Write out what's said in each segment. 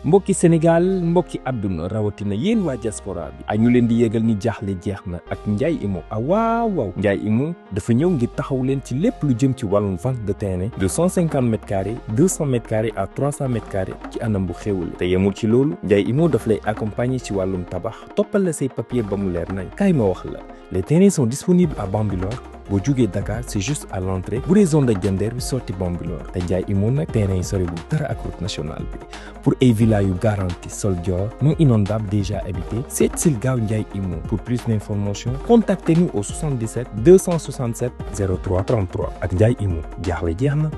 mbokki Sénégal mbokki àdduna rawatina yéen waa diaspora bi añu leen di yégal ni jaaxle jeex na ak Ndiaye Immo waaw Ndiaye Immo dafa ñëw ngir taxaw leen ci lépp lu jëm ci wàllum vente de terrain de 150 mètres carrés 200 mètres carrés à 300 mètres carrés ci anam bu xéwale te yemul ci loolu Ndiaye Immo daf lay accompagner ci wàllum tabax toppal la say papier ba mu leer nañ kaay ma wax la les terrains sont disponibles à Bambilor boo jógee Dakar c'est juste à l'entrée bu dee zone de Diender bi sorti Bambilor te Ndiaye Immo nag terrain yi sori bu dara ak route nationale bi pour ay villas yu garantie sol dior non inondable déjà habité seet sil gaaw Ndiaye Immo pour plus d'informations contactez-nous au 77 267 03 33 ak Ndiaye Immo jaaxle jeex na.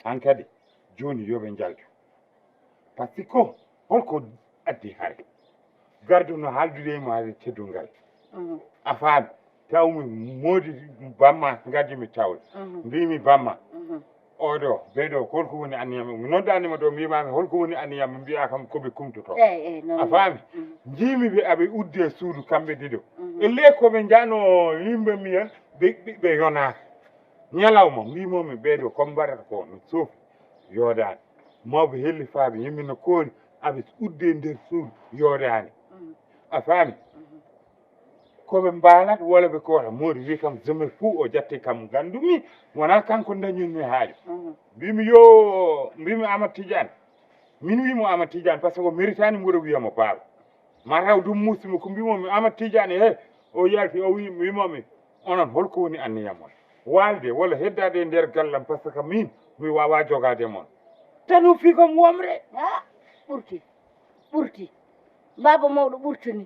hankadi joni yoɓe jaltu par ce que holko addi hare gardu no haaldude mo haade teddungal a faami tawmi moodi bamma gadimi tawde mbimi bamma oɗo ɓeɗo holko woni anniyam mi noddanima ɗo mbimami holko woni anniyam mi mbiya kam koɓe kumtoto a faami jiimiɓe aɓe udde suudu kamɓe ɗiɗo elle koɓe jano yimɓe miyen ɓe yonaka ñalawma mbimomi ɓeɗo comme mbaɗata ko mi soofi yoodani mawɓe helli faaɓe yimmino koori aɓe udde nder suudu yoodani a faami koɓe mbalat walla ɓe koota moodi wi kam jomel fou o jatti kam gandumi wona kanko dañinmi haaju mbimi yo mbimi Amadou Tidiane min wimo Amadou Tidiane par ce que o méritani mboɗo wiyamo baaba mataw ɗum musimo ko mbimomi Amadou Tidiane he o yalti o wimomi onon holko woni anniyam on walde walla heddade e nder gallam par ce que min mi wawa jogade moon tanu fi kom womre ɓurti baba mawɗo ɓurtini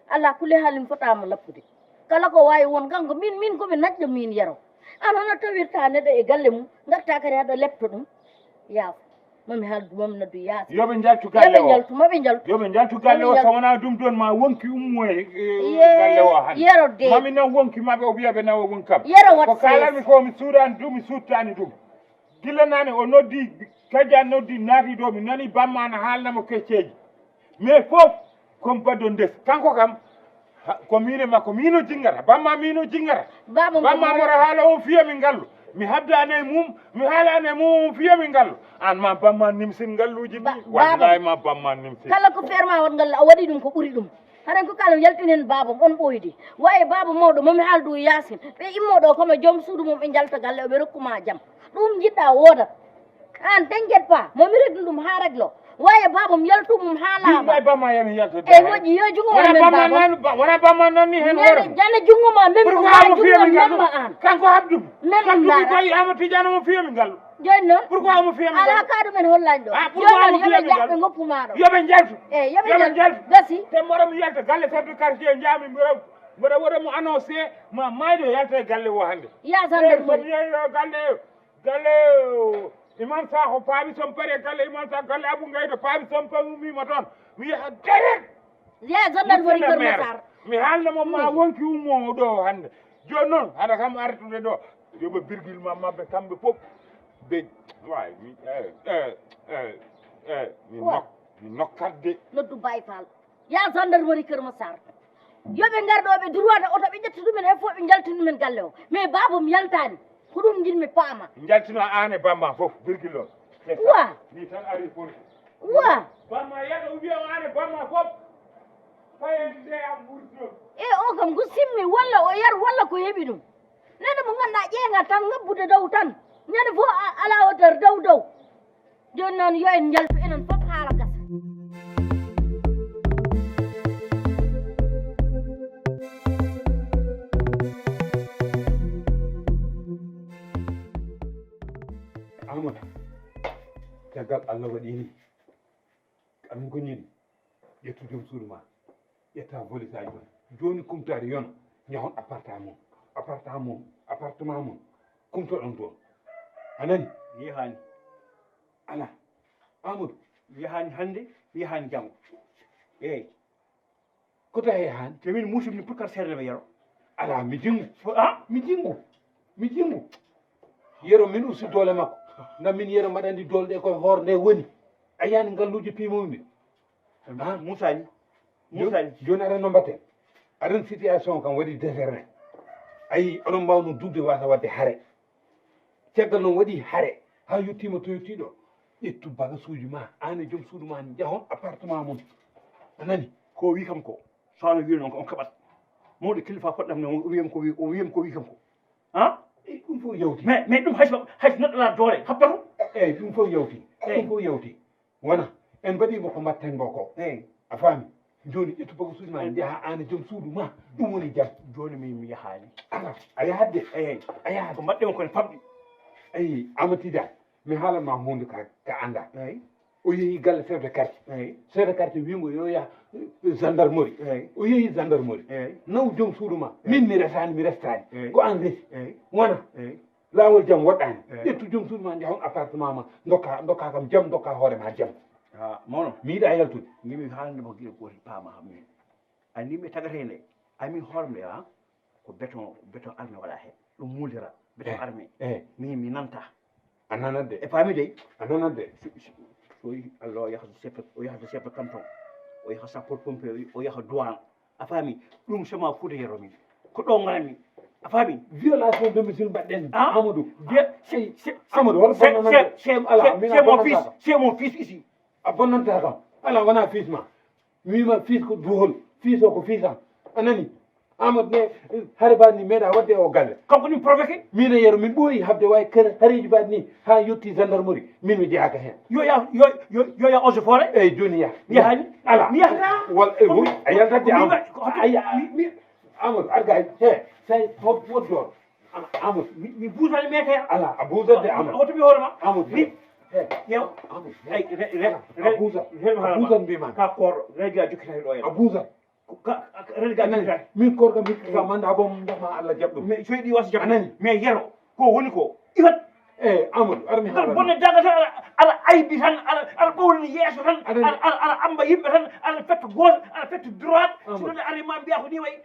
ala kulli haalin fotama lappude kala ko wawi won kanko min komi najƴo min yaro an hono tawirta neɗɗo e galle mum garta kadi haɗa lepto ɗum yaafo mami haldu mami noddu yaasi yoɓe jaltu galle yoɓe o jaltu maɓe jaltu yoɓe jaltu galle o Yoɓe so wona ɗum ɗon ma wonki ummo e galle o han yero de mami nan wonki maɓe o wiyaɓe nawa won kam yero ko wat kalanmi ko mi suudani ɗum mi suttani ɗum gila nane o noddi kadian noddi naati ɗo mi nani bamma no haalnamo kecceji mais fof comme baddo ndes kanko kam ko mine makko mino jingata bamma mino jingata bamma moro haala o fiyami ngallu mi habdani e mum mi haalani e mum o fiyami ngallu an ma bamma nimsin ngalluji ɗi wallahi ma bamma nimsin kala ko ferma won ngal a waɗi ɗum ko ɓuuri ɗum haɗen ko kala yaltinen babam on ɓoydi wayi baba mawɗo momi haaldu yasin ɓe immoɗo komi joom suudu mum ɓe jalta galle oɓe rokkuma jaam ɗum jiɗɗa woodat an t'inquiète pas momi reglu ɗum ha réglo waye babam yaltumum haalama bamma yami yalta e moƴƴi yo jungoma wona bamma nanni hen hoore jane jungoma même jungo memma an kanko habdum memma koye ama tidiane mo fiyami ngallu joni noon pourquoi omo fiyami ala ka ɗumen hollani ɗo joni noon yoɓe jaɓɓe goppumaɗo yoɓe jaltu e yoɓe jaltu gasi te mboɗo mi yalta galle chef de quartier jaami mboɗo waɗa mo annoncé ma maydo yalta e galle o hannde yasande somi yeeyo galle imam sakho paami som pare galle imam sakho galle abou gaydo paami som pamumima toon mi yaha deret ya gendarmerie Keur Massar mi haalnamo ma wonki ummo ɗo hannde joni noon haɗa kam artude ɗo yoɓe birguil ma mabɓe kamɓe fof ɓe way mi nokkatde noddu Baye Fall ya gendarmerie Keur Massar yoɓe garɗoɓe droit de auto ɓe ƴetta ɗumen he fof ɓe jaltini ɗumen galle o mais babam yaltani ko ɗum jinmi paama jaltino an e bamma fof birguil o wa ni tan ari foti wa bamma yeɗo wiya an e bamma fof fayede nde am ɓurdo e o kam ko simmi walla o yar walla ko heeɓi ɗum neɗɗo mo ganduɗa ƴeeŋa tan ngabbude dow tan ñande fof ala hauteur dow joni noon yo en jaltu enen fof haala gasa amadou caggal allah waɗini amin ko ñini ƴettu joom suudu ma ƴetta volitaji ɗon joni kumtade yono jahon appartement mum kumtoɗon toon anani yehani ala amadou yehani hande yehani janggo eyyi kota yehani te min musumi pour kar serdeme yero ala mi jingu mi jingu yero min usti doole makko ngam min yero mbaɗandi doole ɗe koye hoore nde woni a yiyani ngalluji pimumi ɗe musani joni aɗa no mbatten aɗan situation kam waɗi désert ayi oɗon mbawno dugde wasa wadde haare caggal noon waɗi haare ha yettima to yettiɗo ƴettu bagasuji ma an e joom suudu ma jahon appartement mum anani ko wi kam ko sowno wi noon ko on kaɓat mawɗo kilifa poɗɗam ne o wiyam ko wi kam ko han ɗum fof yawti mais ɗum hay neɗɗo doole habbatu eyyi ɗum fof yawti wona en mbaɗimo ko mbatten ngo ko eyyi a faami joni ƴettu bagasuji ma jaaha an e joom suudu ma ɗum woni jaam joni mi yahani ala a yahadde eyyi a yahat ko mbaɗɗemo kone famɗi eyi amatida mi haalanma hunde ka anda eyyi o yeehi galle chef de quartier eyyi chef de quartier wimo yo yaha gendarmerie eyyi o yeehi gendarmerie eyyi naw joom suudu ma min mi resani mi restani eyyi ko an resi eyyi wona eyyi laawol jaam woɗɗani eyyi ƴettu joom suudu ma jahon appartement ma dokka kam jaam dokka hoorema jaam ha mawno mi yiiɗa yaltude mimi haalandema guila gotel paama ham min andi mi tagate nde amin hoorem nde ha ko béton armé waɗa hen ɗum muldira béton armé eyyi mi nanta a nanat e paami de a nanat de so allah o yahata chef de canton o yaha sapeur pompier o yaha douane a faami ɗum sema fuuta yero min ko ɗo ganami a faami violation domicile mbaɗɗen Ah. amadou Amadou wala bonnanade ala min a bonnanta c'est mon fils ici a bonnanta kam ala wona fils ma wima fils ko duhol fils o ko fils am anani amadou ne haare mbaɗi ni meeɗa wadde o galle kanko ɗum provoqué min e yeero min ɓooyi habde way hareji mbaɗi ni ha yetti gendarmerie min mi jeyaka hen yo ya eaux et forêt eyyi joni yaha mi yahani ala mi yahata wal a yaltadde amadou arga he say woddor amadou mi buusani mete ala a buusatde amadou oto mi hoorema amadou mi yew amadou ay a buusan mbima ka koorɗo régui a jokkitani ɗo a buusan régui a jokkitani min korka min ka manda bom dama Allah jaɓɗum mais coyɗi wasa jaɓ anani mais yero ko woni ko ifat Amadou armi ngal bonne janga tan ala aybi tan ala ɓowni yeeso tan ala amba yimɓe tan ala fetta gauche ala fetta droite soɗone ari ma mbiya ko ni wayi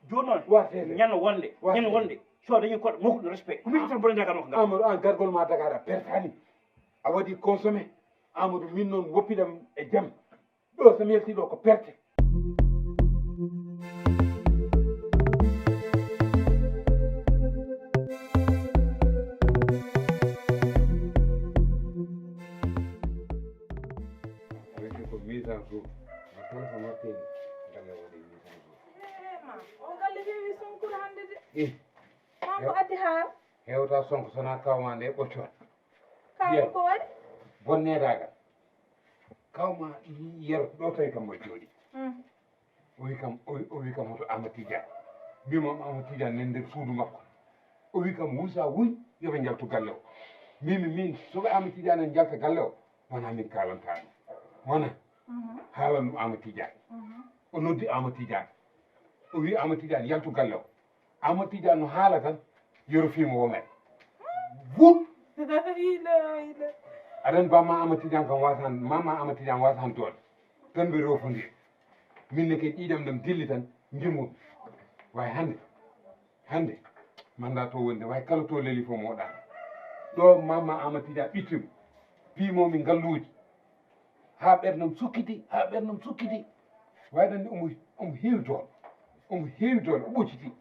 joni noon ñande wonde so dañi koɗo mokkuɗo respect ko min tan bonne janga nokko ngal Amadou an gargol ma Dakar a pertani a waɗi consommé Amadou min noon woppiɗam e jaam ɗo somi yalti ɗo ko perte ko 8 ans jours ma téléphone watteni galle waɗi 8 ans jours ma o galle heewi sonkude hannde de i ma ko addi haar hewta sonko sona kawma nde ɓoccon kaw ko waɗi bonnedagal kawma yero ɗo tawi kam mo jooɗi o wi kam hoto Amadou Tidiane mbimam Amadou Tidiane nen nder suudu makko o wi kam wusa wuy yoɓe jaltu galle o min soɓe Amadou Tidiane en jalta galle o wona min kalanta ɗum wona haalan ɗum Amadou Tidiane o noddi Amadou Tidiane o wi Amadou Tidiane yaltu galle o Amadou Tidiane no haala tan yoro fimo women wut aɗan bamma Amadou Tidiane kam wasan mama Amadou Tidiane wasan toon tan ɓe rofondir minne ke ɗiɗam ɗam dilli tan jimum way hande manda to wonde way kala to leeli fof moɗa ɗo mama Amadou Tidiane ɓittim piimomi ngalluji ha ɓerdam sukkiti wayɗande omo heewi toon o ɓocciti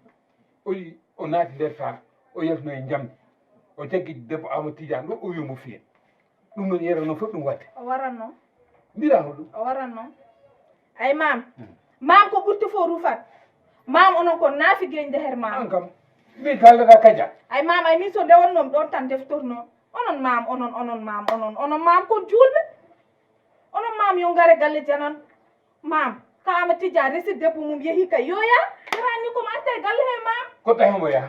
o naati nder sac o yaltino e jamde o jaggi debbo Amadou Tidiane ɗo o wimo fiyen ɗum noon yera noon fof ɗum wadde o waran noon mbirama ɗum o waran noon ay mam ko ɓurti fof rufat mam onon ko naafi geñde her mam an kam min kaldata kadia ay mam ay min so ndewonnomi ɗon tan deftorno onon mam kon julɓe onon mam yo ngare galle janan mam ka Amadou Tidiane resi debbo mum yeehi kay yoya yarani komo arta e galle he mam ko tawi ya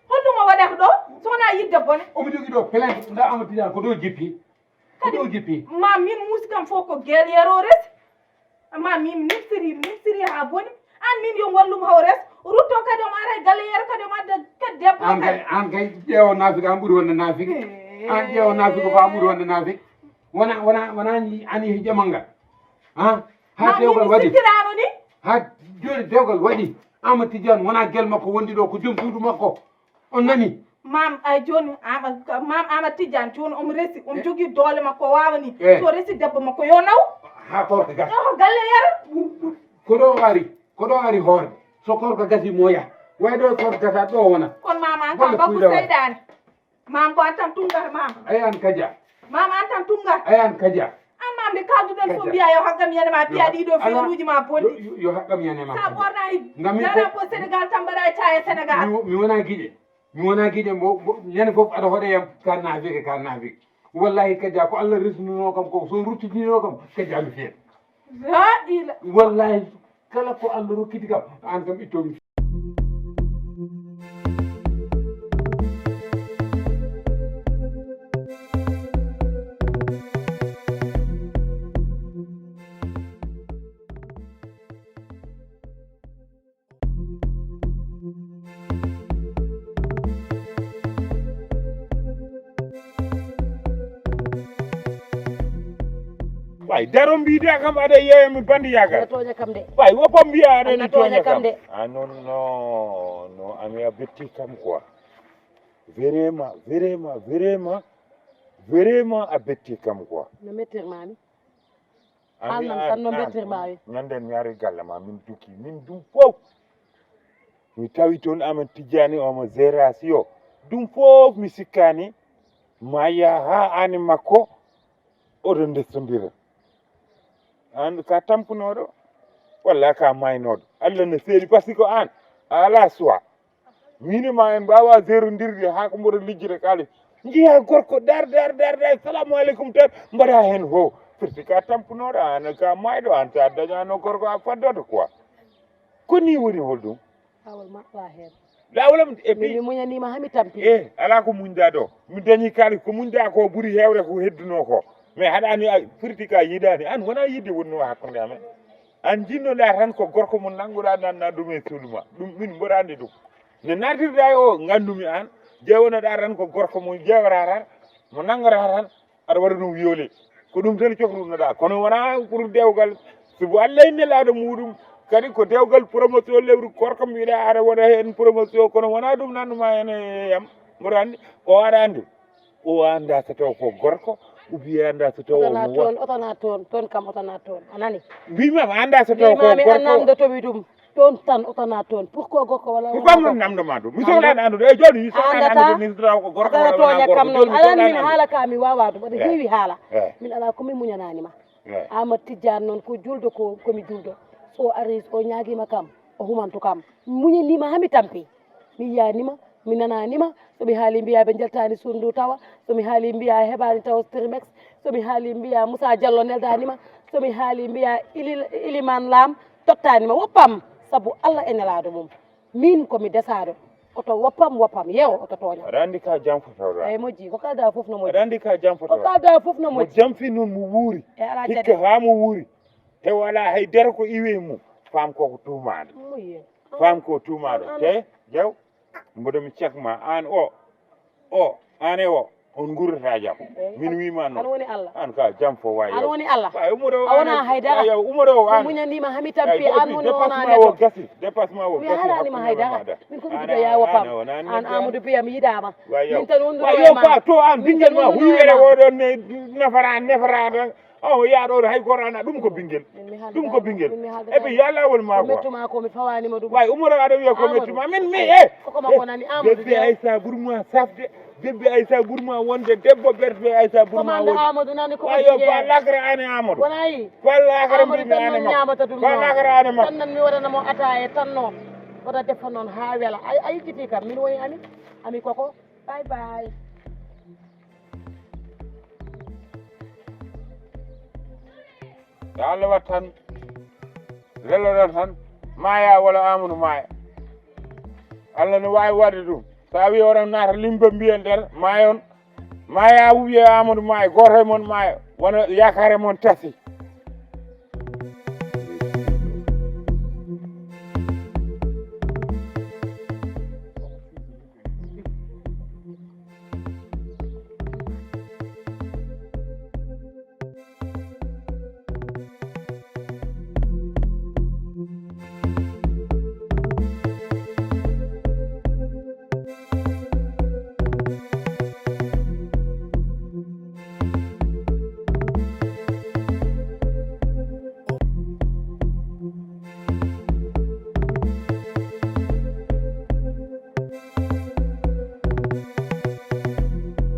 holɗum o waɗata ɗo sowona yidde bone omo jogui ɗo plainte nda Amadou Tidiane ko ɗo jippi mam min muusi kam fof ko gueliyero resi mam min nimsiri ha boni an min yo wallum haw res rutto kadi omo ara e galleyere kadi omo adda kadi debbo an kay ƴeewo naafiki an ɓuuri wonde naafiki an ƴeewo naafiki ko an ɓuuri wonde naafiki wona ani hijamal ngal ha dewgal waɗi sikkirano ni ha joni dewgal waɗi Amadou Tidiane wona guel makko wondi ɗo ko joom suudu makko on nani mam ay joni mam Amadou Tidiane joni omo resi omo jogui doole makko o wawani so resi debbo makko yo naw ha korka gasi o galleyere ko ɗo ari hoorde so korka gasi moya way ɗo korka gasat ɗo wona kono mam an kam bakku seyɗani mam ko an tan tungat mam ayan kadia mam an tan tungat ayan kadia an mam nde kalduɗen fof mbiya yo haggam yanema piya ɗiɗo feeruji ma bonɗi yo haqqam yanema sa ɓornayi Ngam dara po Sénégal tan mbaɗa caya Sénégal mi wona guiƴe ñande foof aɗa hoɗayam ka naafike wallahi kadia ko Allah resnuno kam ko so ruttitino kam kadia mi fiyen la ila wallahi kala ko Allah rokkiti kam an kam ittomi way daro mbiɗa kam aɗa yeeya mi bandi yagal toña kam de way woppam mbiya aɗani toña kam de non ami a betti kam quoi vraiment a betti kam quoi no mettirmami Ami An tan no bettirmawi ñanden mi ari galle ma min duki min dum fof mi tawi toon Amadou Tidiane omo gération ɗum fof mi sikkani ma ya ha ani makko oɗon ndestodira an ka tampunoɗo walla ka maynoɗo Allah ne seeɗi par ce que an a ala choix minima en mbawa zerodirde ha ko mboɗo lijjire kalis jiiya gorko dar salamu aleykum tan mbaɗa hen ho firti ka tampunoɗo an ka mayɗo an ta dañano gorko a faddoto quoi ko ni woni holɗum awol maɗɗa hen lawlam e min mi muñanima hami tampi ala ko muñda ɗo mi dañi kalis ko muñda ko ɓuuri hewre ko hedduno ko mais haɗani firti ka yiɗani an wona yidde wonno hakkude amen an jinnoɗa tan ko gorko mo nannguɗa nanna ɗum e suudu ma ɗum min mboɗani ɗum ne natirɗa o gandumi an jewona da tan ko gorko mo jewra tan mo nangara tan aɗa waɗa ɗum wiole ko ɗum tan cohlunoɗa kono wona pour dewgal sobo allah e nelaɗo muɗum kadi ko dewgal promotion lewru gorko mbiɗa aɗa waɗa hen promotion kono wona ɗum nanduma hen yam mboɗo andi o aɗa andi o anda so taw ko gorko ubi anda so taw otona toon kam otona toon anani mbimam anda so taw ko mami gorko annamde tomi ɗum toon tan otona toon pourquoi gorko wala ko kam non namdoma ɗum mi sohlani andude e joni mi sohlani andude ni taw ko gorko atana wala toña kam gorko noon alan min haala ka mi wawa ɗum aɗa heewi haala Eh. min ala komi muñananima Eh. Amadou Tidiane noon ko julde komi juldo so ari o ñaguima kam o humantu kam muñanima hami tampi mi yiyanima mi nananima somi haali mbiya ɓe jaltani sundu tawa somi haali mbiya heɓani taw trimex somi haali mbiya Moussa Diallo neldanima somi haali mbiya Iliman Lam tottanima woppam saabu Allah e nelaɗo mum min komi desaɗo oto woppam yewo oto toña aɗa andi ka jam fotawɗa eyyi moƴƴi ko kalda foof no moƴƴi aɗa andi ka jam ko fotawɗa kalda foof no mo moƴƴi jamfi noon mo wuuri e ala hikka jade ha mo wuuri te wala haydara ko iwe mum faam koko tumaɗo moƴƴi faam ko tumaɗo te jew mboɗomi cekma an o an e o on gurrata jaam min wima an noon woni Allah an ka jam fo wawi an woni Allah umoro a wona haydara umoro mi an muñanima hami tampi an woni wona dépassement o neɗɗo gasi dépassement o mi gasi halanima haydara min komi jiɗo ya woppam an Amadou Biya mi yiɗama min tan wonduno wayo fa to an bingel ma huywere oɗon ne nefara o yaɗo hay gorana ɗum ko bingel ɗum ko bingel eɓe ya lawol ma quoi mettuma ko mi fawanima ɗum way umoro aɗa wiya ko mettuma min mi koko makko nani Amadou debbe Biya Aissa ɓurma safde debbe Aissa ɓurma wonde debbo berbe Aissa ɓurma commande wonde Amadou nani ko wayo fa lakra ane Amadou wonayi fa lakra Amadou mbimi tan ane noon makko ñamata ɗum fa lakra ane tan makko nan mi waɗanamo ataye tan noon oto defa noon ha weela a yiggiti kam min woni ami koko bye bye yo Allah wat tan leloɗon tan maya walla Amadou maya Allah ne wawi wadde ɗum sa wi oɗon naata limba mbiyen nder mayon maya wiye Amadou maya goto e moon maya wona yakare moon tasi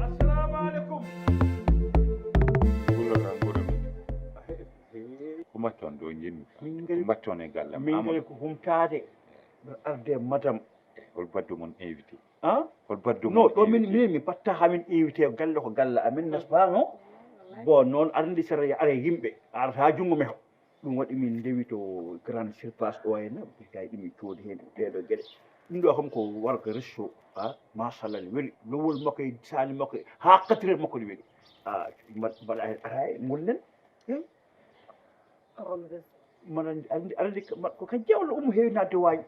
assalamu aleykum gullotan guɗomi umatton ɗo jinmi umatton e galle min ngari ko humtade ɗo arde madame hol baddu mon invité han hol baddu non ɗo min mi batta hamin invité galle ko galle amin n'est-ce pas non bon noon arandi sara ara yimɓe arata junngo meho ɗum waɗi min ndewi to grande surface ɗo henna gay ɗumi coodi hen ɗeɗo gueɗe ɗum ɗo kam ko warga resto a machallah ne weeli lowol makko e sali makko ha 4 heures makko ne weeli mbaɗa hen ara e gonnen mana arandi ko kan jawlo ummo heewi nadde waañi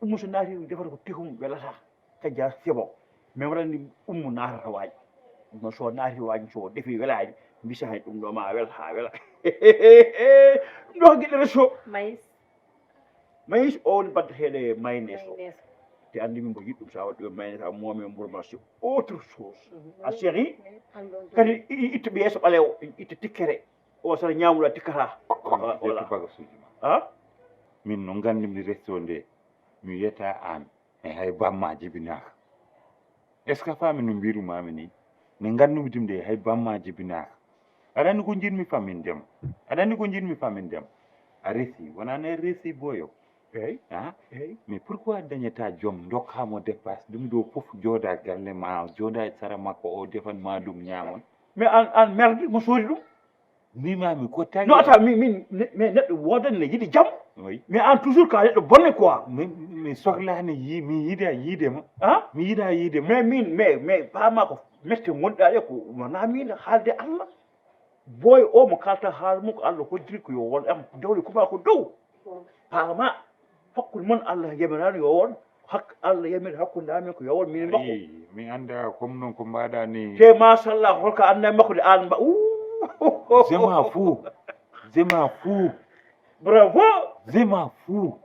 ummo so naati defata ko tehum welata kajja c'est bon mais waɗanni ummo naatata waañi no so naati waañi so defi welaani mbisa hen ɗum ɗo ma wela ha wela ɗum ɗo ko gueɗe resto mayis o woni badda heeɗe mayonnaise o te andi min mbo yiɗɗum sa waɗi ɗum mayonnaise a moomi mbourma c'est autre chose a séri kadi itta ɓiyeeso ɓalewo itta tikkere o saɗa ñaamuɗa tikkata voilà bagasuji ma a min no gandimi resto nde mi wiyata an e hay bamma jibinaka est ce que fami no mbirumami ni ne gandumi ɗum nde hay bamma jibinaka aɗa andi ko jinmi famin ndema aɗa andi ko jinmi famin ndema a resi wonane resi boyo eyyi ha eyyi mais pourquoi dañata joom dokkamo dépasse ɗum ɗo foof jooɗa galle ma jooɗa e sara makko o defanma ɗum ñamon mais an merde mo soodi ɗum mbimami ko tagi non ata min mais neɗɗo wodani ne yiɗi jaam oui mais an toujours ka neɗɗo bonne quoi mi sohlani mi yiida yiidema han mi yiida yiidema mais paama ko mette gonɗa ɗe ko wona min haalde Allah boy o mo kalta haala mum ko Allah hoddiri ko yo won am dawle kuma ko dow paama hakkude moon Allah yemanani yo won hak Allah yamir hakkunde amin ko yawol min makko mi anda comme non ko mbaɗa ni te machallah holko anda makko de an mba zema fou bravo zema fou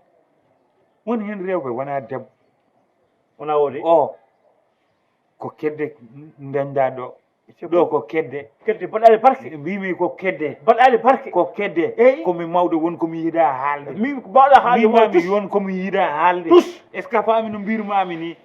woni hen rewɓe wona debbo wona wode o ko kedde dañɗa ɗo ko kedde baɗɗade barke mbimi ko kedde baɗɗade barke ko kedde eyi komi mawɗo won komi yiiɗa haalde min ko mbawɗa haalde mbimami won komi yiiɗa haalde tous est ce que a faami no mbirmami ni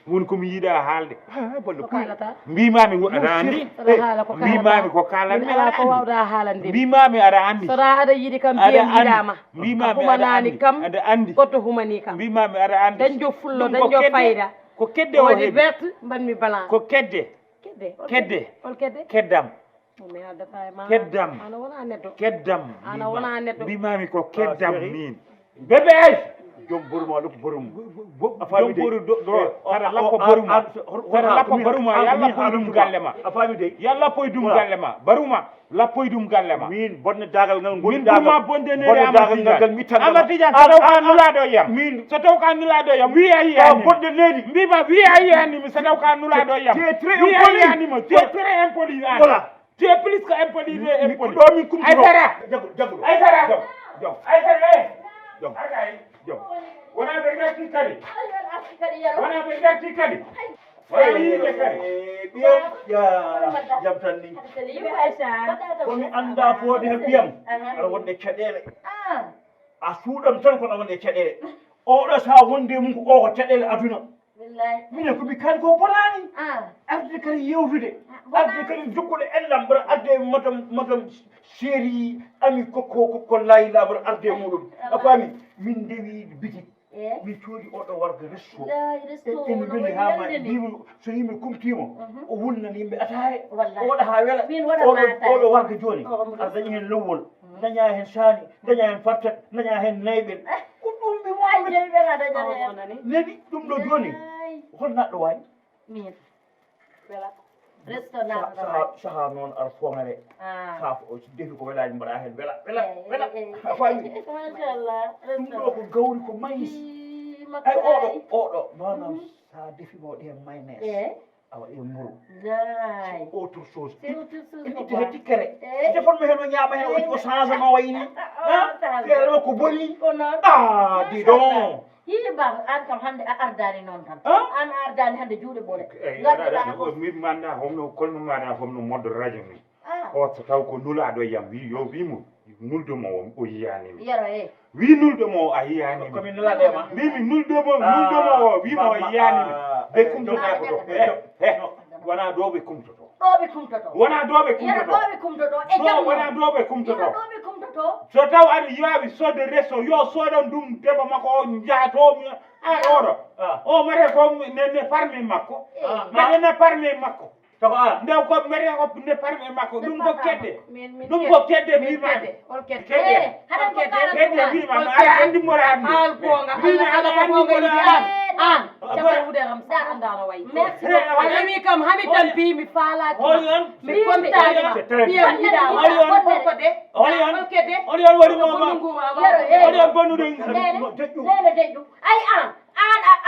won komi yiiɗa haalde bolle ko kalata mbimami aɗa andi saɗa haala ko mbimami ko kalanmi min ala ko wawɗa haalande mbimami aɗa andi saɗa aɗa yiɗi kam biyam yiɗama mbimami humanani kam aɗa andi goto humani kam mbimami aɗa andi dañjo fullo Ɗum ko dañjo kedde. fayda ko kedde o woni heeɓi verte mbanmi blanc ko kedde kedde kedde hol kedde keddam mi haaldata e ma keddam ana wona neɗɗo keddam ana wona neɗɗo mbimami ko keddam chéri. min bébé ay jom borum ɗo borum a jom ɓuri ɗo tara lappa baruma tara lappa baruma ya lappoye ɗum galle ma a faami de ya lappoye ɗum galle ma baruma lappoye ɗum galle ma min bonne dagal ngal min ɓurma bondenere dagal ngal mi tan amatidian so taw ka nulaɗo yam so taw ka nulaɗo yam wi a yiyani bonde leydi mbima wi a yiyanimi so taw ka nulaɗo yam tu es très wi a impoli. yiyanima tu es très impoli Voilà. tu es plus que impoli de impoli ɗo min kumturo Aïssara jaguɗo Aïssara jom Aïssara jom agay jom wona ɓe garti kadi kadi yaro wona ɓe garti kadi wona yiɓe kadi ɓiyam jam tan ni komi anda fode hen ɓiyam aɗa wonde caɗele a suuɗam tan kono wonde caɗele oɗo sa wonde mum ko o ko caɗele aduna minen komi kaali ko bonani arde kadi yewtude arde kadi jokkude ellam mbaɗa arde madam séri ami ko layla mbaɗa arde muɗum a faami min ndewi bitik mi coodi oɗo warga resto emi weli hama mbimi so yimɓe kumtimo o wulnan yimɓe ataye o waɗa ha wela oɗo warga joni aɗa dañi hen lowwol daña hen saani daña hen fartat daña hen nayɓel ko ɗum ɓe wawi nani ɗum ɗo joni hol naɗɗo wawi min wela resto naɗɗo saha noon aɗa fongare kaaf o so defi ko welaji mbaɗa hen wela a faami machallah ɗum ɗo ko gawri ko mayis ay oɗo manam sa defimo ɗe maynes a waɗi muru lay autre chose c'est itte he tikkere defanmi hen o ñaama hen o changement wayni feere ko boni ko noon dis donc yii baba an kam hannde a ardani noon tan an a ardani hannde juuɗe ɓole min manda homno kolno maɗa homno moddo radio ni o so taw ko nulaɗo yam wi yo wimo nuldomo o yiyanimi yaro wi nuldomo a yiyanimi komin nulaɗema mbimi nuldomo o wimo o yiyanimi ɓe kumtoɗa ko ɗo wona ɗo ɓe kumtoto ɗo ɓe kumtoto wona ɗo ɓe yaro kumtoto ɗo ɓe kumtoto e jam wona ɗo ɓe yaro kumtoto ɗo ɓe kumtoto so taw aɗa yiyawi sodde resto yo soɗon ɗum deba makko o jahatomi oɗo o mate ko ne parmi makko mbaɗe ne parmi makko taw an nde ko mbaɗe ko ne parmi makko ɗum ko kedde ɗum ko kedde mbimami hol kedde kedde haɗa ko kedde mbimami aɗa andi mboɗa andi haal gonga mbimi aɗa andi mboɗa andi an caɓalwude kam sa andano wayi merci ami kam hami tampi mi faalaki Holion mi kontanima piyam yiɗama holko de Holion holkede Holion waɗi mama yaro Holion bonude nene deƴƴu ay an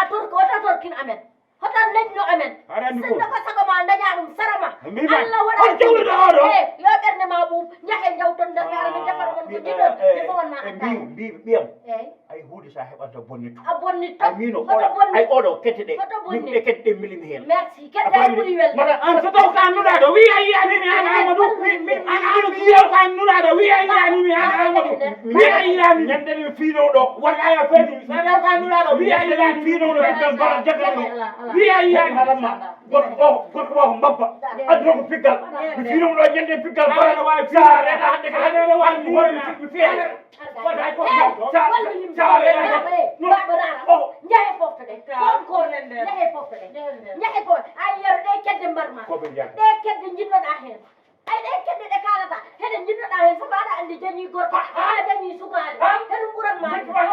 a torko wota torkin amen hotan leñno amen aɗa andi ko sinno ko sago ma daña ɗum sarama mbima Allah waɗa on jawluɗo oɗo yo ɓerde ma ɓuuɓ jahe jawton nder gara min defara mon ko jiɗɗon mi fowonna mbi ɓiyam eyyi ay hunde sa heɓanta bonnito a bonnitto ay mino hoto bonni ay oɗo kette ɗe hoto bonni yimɓe kette ɗe milimi hen merci kedde ay ɓuuri welde an so taw ka nulaɗo wi a yiyanimi an amadou an amadou so taw ka nulaɗo wi a yiyanimi an amadou wi a yiyani ñande mi fiinoɗo wallahi a feeti so taw ka nulaɗo wi a yiyani fiinoɗo tan bara jagani wi a yiyani haɗanma goto ko mbabba adduno ko piggal mi fiinomo ɗo ñande piggal bara wawi sa reɗa hande ka aɗa wawi mi feere wata ko baɓe rara jahe foftode ko jahe foftode jahe fo ay yero ɗe kedde mbarma ɗe kedde jinnoɗa hen ay ɗe kedde ɗe kalata heɗe jinnoɗa hen sabu aɗa andi dañi gorko aɗa dañi sukaade heɗum ɓuranma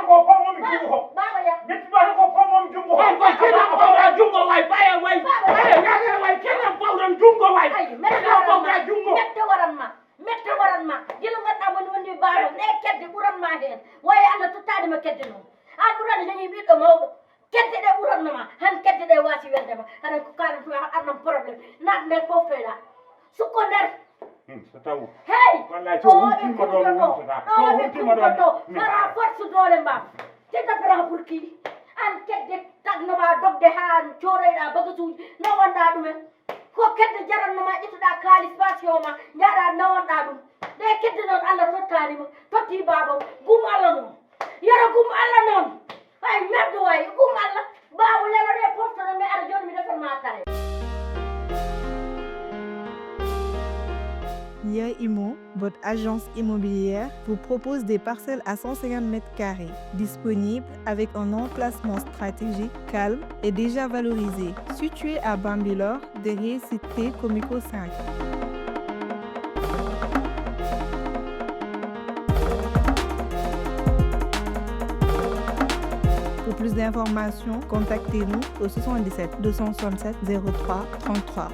ko pommomi jungo ko baba ya yettibata ko pommomi jungo ko koy kenan fawɗa jungo way baya way yaga way kenan fawɗan jungo way ay kenan fawɗa jungo mette waranma gila ganduɗa woni wondi baɗo ɗe kedde ɓuranma hen waye Allah tottadema kedde noon an ɓurani dañi ɓiɗɗo mawɗo kedde ɗe ɓuran haɗa ko kalan tuma arnam probléme naat nder fof feyɗa sukko nder so taw hey wallahi so wurtima ɗo mi wurtata so wurtima ɗo para force doole mbam tedda para pour ki an kedde tagnoma dogde ha cooroyɗa bagasuji nawonɗa ɗumen ko kedde jarannoma ƴettuɗa kalis passion ma jaaɗa nawonɗa ɗum ɗe kedde noon allah tottanima totti babam gum allah noon yoro gum allah noon ay merdo way gum allah babu lelo ɗe poftono mi ara joni mi defanma taye Nia Imo, votre agence immobilière, vous propose des parcelles à 150 mètres carrés, disponibles avec un emplacement stratégique, calme et déjà valorisé, situé à Bambilor, derrière Cité Comico 5. Pour plus d'informations, contactez-nous au 77 267 03 33.